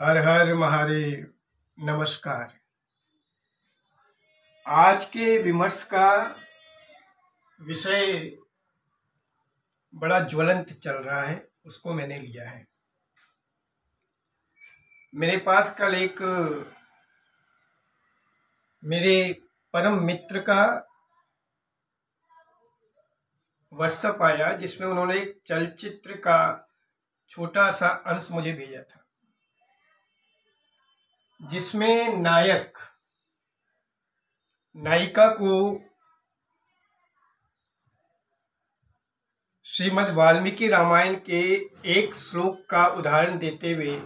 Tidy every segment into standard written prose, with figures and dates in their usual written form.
हर हर महादेव। नमस्कार। आज के विमर्श का विषय बड़ा ज्वलंत चल रहा है, उसको मैंने लिया है। मेरे पास कल एक मेरे परम मित्र का व्हाट्सएप आया, जिसमें उन्होंने एक चलचित्र का छोटा सा अंश मुझे भेजा था, जिसमें नायिका को श्रीमद् वाल्मीकि रामायण के एक श्लोक का उदाहरण देते हुए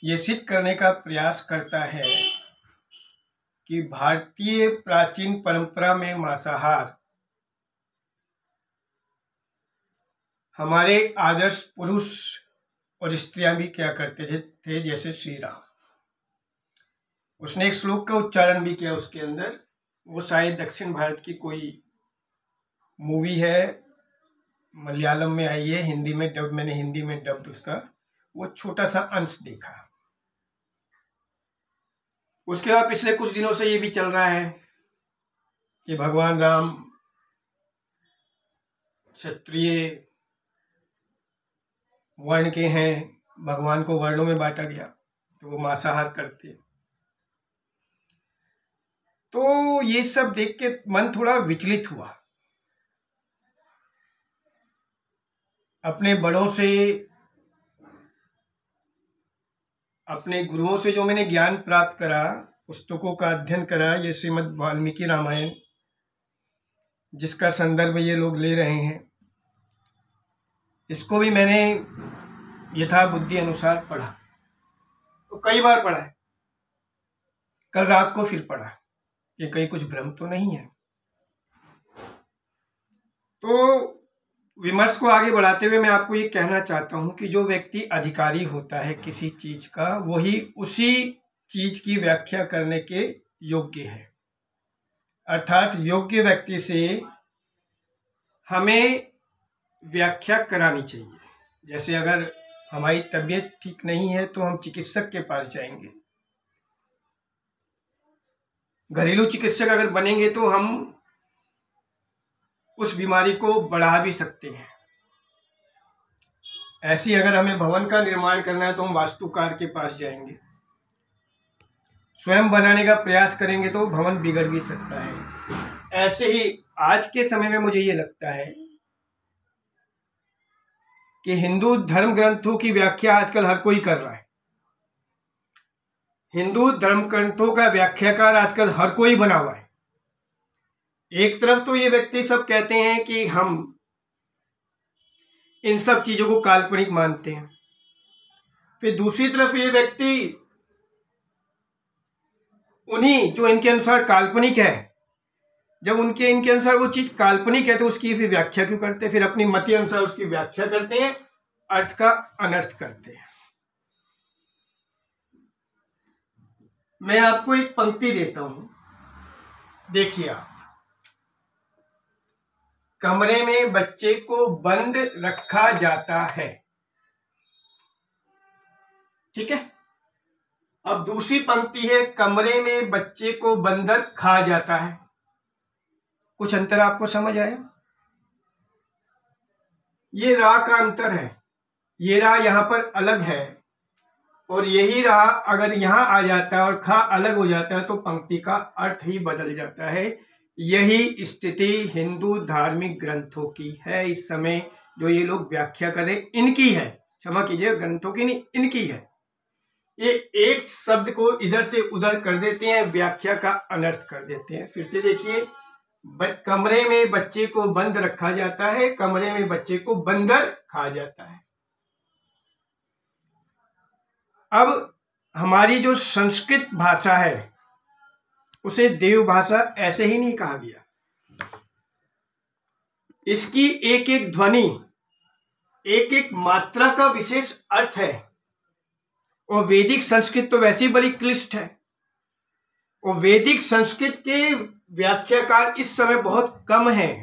ये सिद्ध करने का प्रयास करता है कि भारतीय प्राचीन परंपरा में मांसाहार हमारे आदर्श पुरुष और स्त्रियां भी क्या करते थे, जैसे श्री राम। उसने एक श्लोक का उच्चारण भी किया उसके अंदर। वो शायद दक्षिण भारत की कोई मूवी है, मलयालम में आई है, हिंदी में डब, मैंने हिंदी में डब्ड उसका वो छोटा सा अंश देखा। उसके बाद पिछले कुछ दिनों से ये भी चल रहा है कि भगवान राम क्षत्रिय वर्ण के हैं, भगवान को वर्णों में बांटा गया तो वो मांसाहार करते। तो ये सब देख के मन थोड़ा विचलित हुआ। अपने बड़ों से, अपने गुरुओं से जो मैंने ज्ञान प्राप्त करा, पुस्तकों का अध्ययन करा, ये श्रीमद् वाल्मीकि रामायण जिसका संदर्भ ये लोग ले रहे हैं, इसको भी मैंने यथा बुद्धि अनुसार पढ़ा। तो कई बार पढ़ा है, कल रात को फिर पढ़ा कि कहीं कुछ भ्रम तो नहीं है। तो विमर्श को आगे बढ़ाते हुए मैं आपको ये कहना चाहता हूं कि जो व्यक्ति अधिकारी होता है किसी चीज का, वही उसी चीज की व्याख्या करने के योग्य है। अर्थात योग्य व्यक्ति से हमें व्याख्या करानी चाहिए। जैसे अगर हमारी तबीयत ठीक नहीं है तो हम चिकित्सक के पास जाएंगे। घरेलू चिकित्सक अगर बनेंगे तो हम उस बीमारी को बढ़ा भी सकते हैं। ऐसी अगर हमें भवन का निर्माण करना है तो हम वास्तुकार के पास जाएंगे। स्वयं बनाने का प्रयास करेंगे तो भवन बिगड़ भी सकता है। ऐसे ही आज के समय में मुझे ये लगता है कि हिंदू धर्म ग्रंथों की व्याख्या आजकल हर कोई कर रहा है। हिंदू धर्म ग्रंथों का व्याख्याकार आजकल हर कोई बना हुआ है। एक तरफ तो ये व्यक्ति सब कहते हैं कि हम इन सब चीजों को काल्पनिक मानते हैं, फिर दूसरी तरफ ये व्यक्ति उन्हीं जो इनके अनुसार काल्पनिक है, जब इनके अनुसार वो चीज काल्पनिक है तो उसकी फिर व्याख्या क्यों करते हैं? फिर अपनी मति अनुसार उसकी व्याख्या करते हैं, अर्थ का अनर्थ करते हैं। मैं आपको एक पंक्ति देता हूं, देखिए आप। कमरे में बच्चे को बंद रखा जाता है, ठीक है। अब दूसरी पंक्ति है, कमरे में बच्चे को बंदर खा जाता है। कुछ अंतर आपको समझ आया? ये रा का अंतर है। ये रा यहां पर अलग है और यही रा अगर यहां आ जाता है और खा अलग हो जाता है तो पंक्ति का अर्थ ही बदल जाता है। यही स्थिति हिंदू धार्मिक ग्रंथों की है। इस समय जो ये लोग व्याख्या करें, इनकी है, क्षमा कीजिए, ग्रंथों की नहीं, इनकी है। ये एक शब्द को इधर से उधर कर देते हैं, व्याख्या का अनर्थ कर देते हैं। फिर से देखिए, कमरे में बच्चे को बंद रखा जाता है, कमरे में बच्चे को बंदर खा जाता है। अब हमारी जो संस्कृत भाषा है उसे देव भाषा ऐसे ही नहीं कहा गया। इसकी एक एक ध्वनि, एक एक मात्रा का विशेष अर्थ है। और वैदिक संस्कृत तो वैसे ही बड़ी क्लिष्ट है, और वैदिक संस्कृत के व्याख्याकार इस समय बहुत कम हैं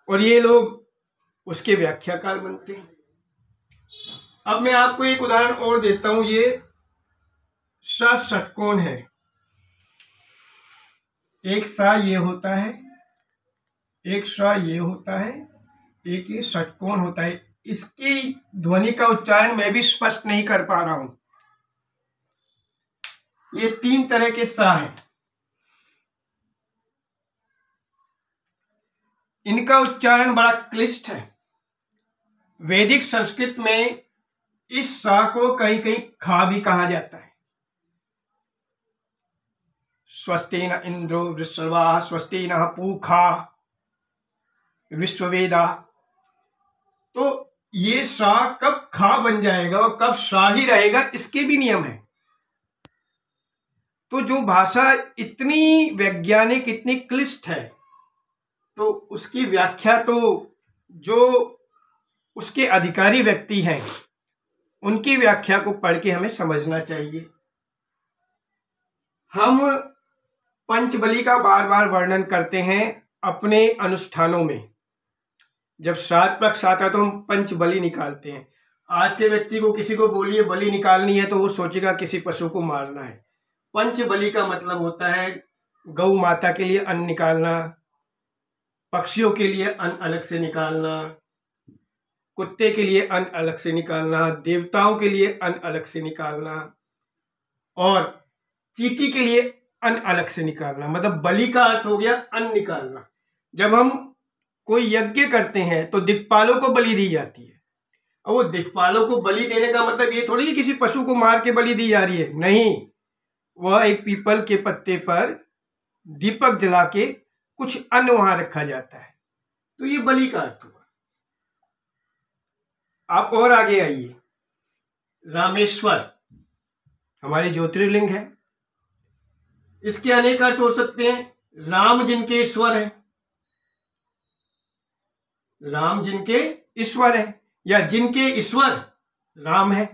और ये लोग उसके व्याख्याकार बनते हैं। अब मैं आपको एक उदाहरण और देता हूं। ये षटकोण है। एक सा ये होता है, एक सा ये होता है, एक ये षटकोण होता है। इसकी ध्वनि का उच्चारण मैं भी स्पष्ट नहीं कर पा रहा हूं। ये 3 तरह के सा हैं। इनका उच्चारण बड़ा क्लिष्ट है। वैदिक संस्कृत में इस सा को कहीं कहीं खा भी कहा जाता है। स्वस्ति न इंद्रो वृषभा, स्वस्ति न पूखा विश्ववेदा। तो ये सा कब खा बन जाएगा और कब सा ही रहेगा, इसके भी नियम है। तो जो भाषा इतनी वैज्ञानिक, इतनी क्लिष्ट है, तो उसकी व्याख्या तो जो उसके अधिकारी व्यक्ति हैं उनकी व्याख्या को पढ़ के हमें समझना चाहिए। हम पंचबली का बार बार वर्णन करते हैं अपने अनुष्ठानों में। जब श्राद्ध पक्ष आता है तो हम पंचबली निकालते हैं। आज के व्यक्ति को किसी को बोलिए बलि निकालनी है तो वो सोचेगा किसी पशु को मारना है। पंचबली का मतलब होता है गौ माता के लिए अन्न निकालना, पक्षियों के लिए अन्न अलग से निकालना, कुत्ते के लिए अन्न अलग से निकालना, देवताओं के लिए अन्न अलग से निकालना और चींटी के लिए अन्न अलग से निकालना। मतलब बलि का अर्थ हो गया अन्न निकालना। जब हम कोई यज्ञ करते हैं तो दिक्पालों को बलि दी जाती है। और वो दिक्पालों को बलि देने का मतलब ये थोड़ी कि किसी पशु को मार के बलि दी जा रही है, नहीं। वह एक पीपल के पत्ते पर दीपक जला के कुछ अन्न वहां रखा जाता है, तो ये बलि का अर्थ हुआ। आप और आगे आइए। रामेश्वर हमारे ज्योतिर्लिंग है। इसके अनेक अर्थ हो सकते हैं। राम जिनके ईश्वर है, राम जिनके ईश्वर है, या जिनके ईश्वर राम है।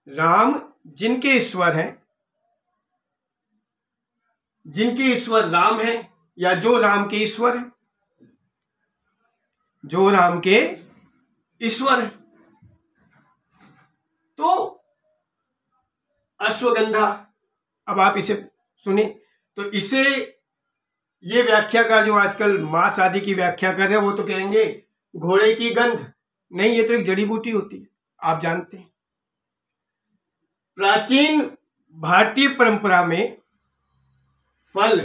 राम जिनके ईश्वर है, जिनके ईश्वर राम है, या जो राम के ईश्वर है, जो राम के ईश्वर है। तो अश्वगंधा, अब आप इसे सुने तो इसे ये व्याख्याकार जो आजकल मांस आदि की व्याख्या कर रहे हैं वो तो कहेंगे घोड़े की गंध। नहीं, ये तो एक जड़ी बूटी होती है, आप जानते हैं। प्राचीन भारतीय परंपरा में फल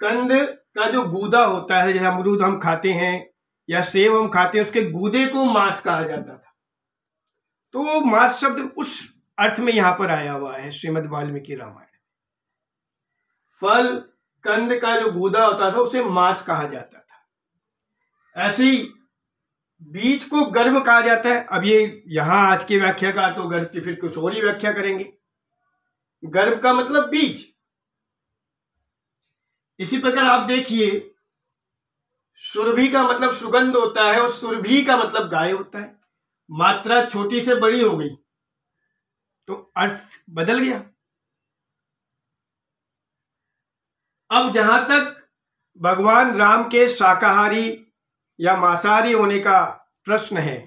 कंद का जो गूदा होता है, जैसे अमरूद हम खाते हैं या सेब हम खाते हैं, उसके गूदे को मांस कहा जाता था। तो वो मांस शब्द उस अर्थ में यहां पर आया हुआ है श्रीमद् वाल्मीकि रामायण। फल कंद का जो गूदा होता था उसे मांस कहा जाता था। ऐसे ही बीज को गर्भ कहा जाता है। अब ये यहां आज के व्याख्याकार तो गर्भ की फिर कुछ और ही व्याख्या करेंगे। गर्भ का मतलब बीज। इसी प्रकार आप देखिए, सुरभि का मतलब सुगंध होता है और सुरभि का मतलब गाय होता है। मात्रा छोटी से बड़ी हो गई तो अर्थ बदल गया। अब जहां तक भगवान राम के शाकाहारी या मांसाहारी होने का प्रश्न है,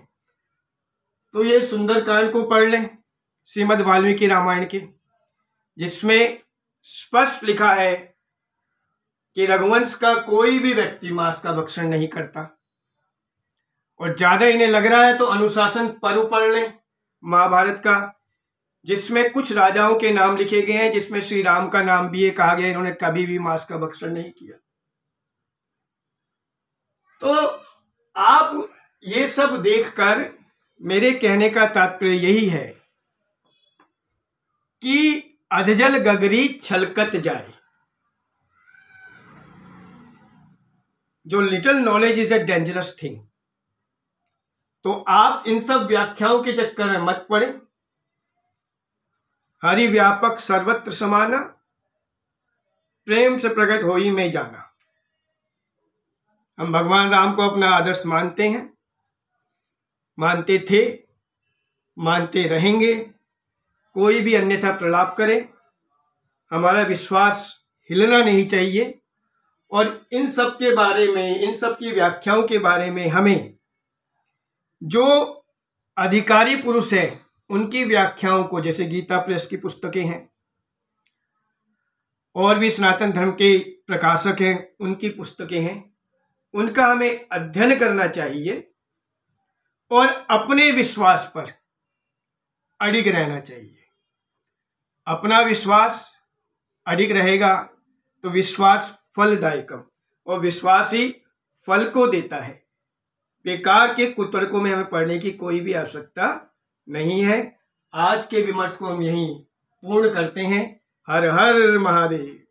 तो ये सुंदरकांड को पढ़ लें श्रीमद् वाल्मीकि रामायण के, जिसमें स्पष्ट लिखा है कि रघुवंश का कोई भी व्यक्ति मांस का भक्षण नहीं करता। और ज्यादा इन्हें लग रहा है तो अनुशासन पर्व पढ़ लें महाभारत का, जिसमें कुछ राजाओं के नाम लिखे गए हैं, जिसमें श्री राम का नाम भी ये कहा गया इन्होंने कभी भी मांस का भक्षण नहीं किया। तो आप ये सब देखकर मेरे कहने का तात्पर्य यही है कि अधजल गगरी छलकत जाए। जो little knowledge is a dangerous thing. तो आप इन सब व्याख्याओं के चक्कर में मत पड़े। हरि व्यापक सर्वत्र समाना, प्रेम से प्रकट हो ही में जाना। हम भगवान राम को अपना आदर्श मानते हैं, मानते थे, मानते रहेंगे। कोई भी अन्यथा प्रलाप करे, हमारा विश्वास हिलना नहीं चाहिए। और इन सब के बारे में, इन सब की व्याख्याओं के बारे में हमें जो अधिकारी पुरुष है उनकी व्याख्याओं को, जैसे गीता प्रेस की पुस्तकें हैं और भी सनातन धर्म के प्रकाशक हैं उनकी पुस्तकें हैं, उनका हमें अध्ययन करना चाहिए और अपने विश्वास पर अडिग रहना चाहिए। अपना विश्वास अडिग रहेगा तो विश्वास फलदायकम, और विश्वास ही फल को देता है। बेकार के कुतर्कों में हमें पढ़ने की कोई भी आवश्यकता नहीं है। आज के विमर्श को हम यहीं पूर्ण करते हैं। हर हर महादेव।